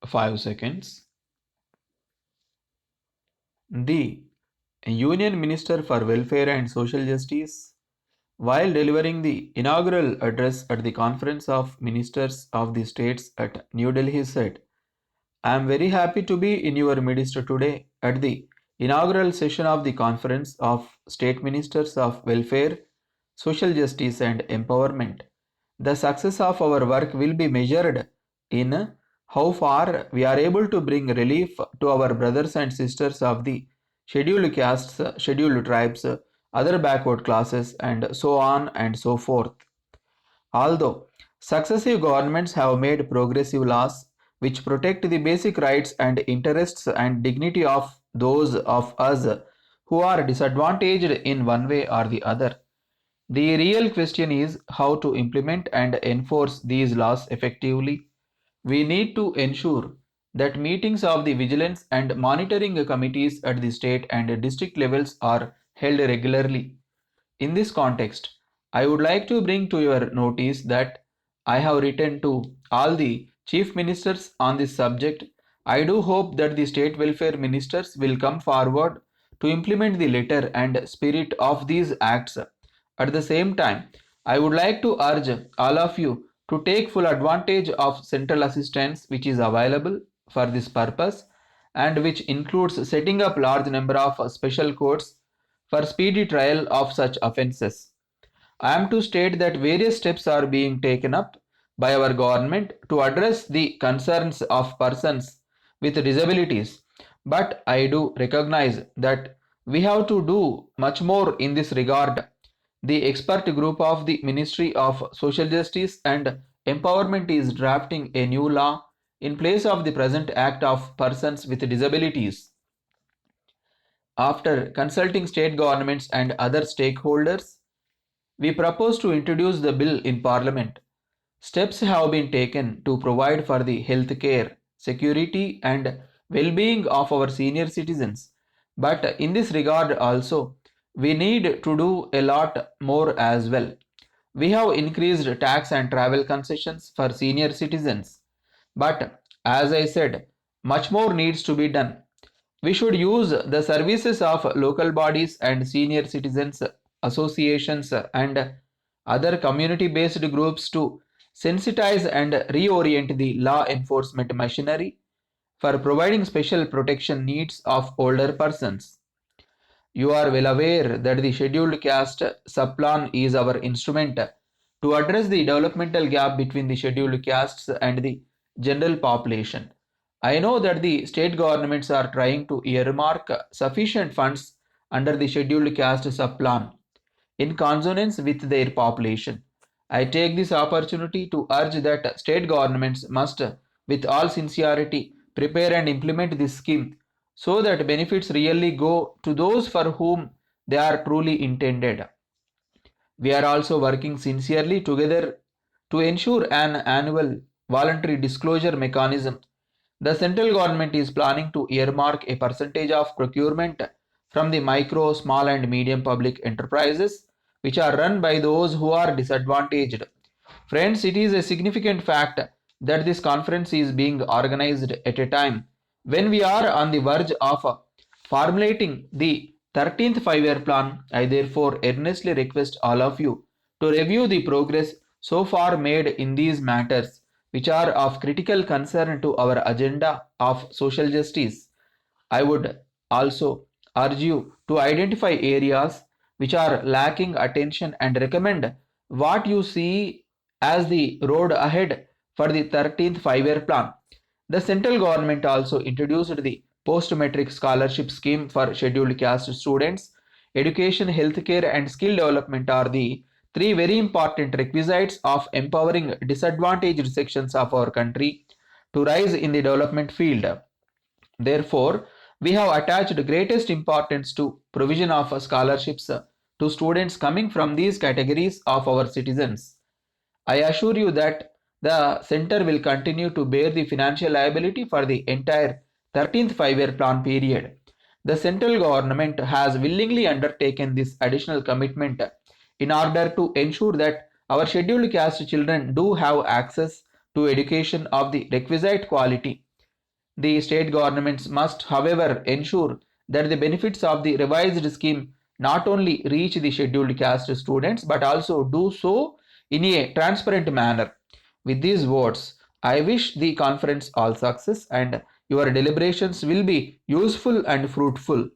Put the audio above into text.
5 seconds. The Union Minister for Welfare and Social Justice, while delivering the inaugural address at the Conference of Ministers of the States at New Delhi, said, I am very happy to be in your midst today at the inaugural session of the Conference of State Ministers of Welfare, Social Justice and Empowerment. The success of our work will be measured in how far we are able to bring relief to our brothers and sisters of the scheduled castes, scheduled tribes, other backward classes, and so on and so forth. Although successive governments have made progressive laws which protect the basic rights and interests and dignity of those of us who are disadvantaged in one way or the other, the real question is how to implement and enforce these laws effectively. We need to ensure that meetings of the vigilance and monitoring committees at the state and district levels are held regularly. In this context, I would like to bring to your notice that I have written to all the chief ministers on this subject. I do hope that the state welfare ministers will come forward to implement the letter and spirit of these acts. At the same time, I would like to urge all of you to take full advantage of central assistance which is available for this purpose and which includes setting up large number of special courts for speedy trial of such offences. I am to state that various steps are being taken up by our government to address the concerns of persons with disabilities, but I do recognize that we have to do much more in this regard. The expert group of the Ministry of Social Justice and Empowerment is drafting a new law in place of the present Act of Persons with Disabilities. After consulting state governments and other stakeholders, we propose to introduce the bill in Parliament. Steps have been taken to provide for the health care, security, and well being of our senior citizens. But in this regard, also, we need to do a lot more as well. We have increased tax and travel concessions for senior citizens. But as I said, much more needs to be done. We should use the services of local bodies and senior citizens associations and other community based groups to sensitize and reorient the law enforcement machinery for providing special protection needs of older persons. You are well aware that the scheduled caste subplan is our instrument to address the developmental gap between the scheduled castes and the general population. I know that the state governments are trying to earmark sufficient funds under the scheduled caste subplan in consonance with their population. I take this opportunity to urge that state governments must, with all sincerity, prepare and implement this scheme so that benefits really go to those for whom they are truly intended. We are also working sincerely together to ensure an annual voluntary disclosure mechanism. The central government is planning to earmark a percentage of procurement from the micro, small, and medium public enterprises which are run by those who are disadvantaged. Friends, it is a significant fact that this conference is being organized at a time when we are on the verge of formulating the 13th 5 year plan. I therefore earnestly request all of you to review the progress so far made in these matters, which are of critical concern to our agenda of social justice. I would also urge you to identify areas which are lacking attention and recommend what you see as the road ahead for the 13th 5 year plan. The central government also introduced the post metric scholarship scheme for scheduled caste students. Education, healthcare, and skill development are the three very important requisites of empowering disadvantaged sections of our country to rise in the development field. Therefore, we have attached greatest importance to provision of scholarships to students coming from these categories of our citizens. I assure you that the center will continue to bear the financial liability for the entire 13th 5 year plan period. The central government has willingly undertaken this additional commitment in order to ensure that our scheduled caste children do have access to education of the requisite quality. The state governments must, however, ensure that the benefits of the revised scheme not only reach the scheduled caste students but also do so in a transparent manner. With these words, I wish the conference all success and your deliberations will be useful and fruitful.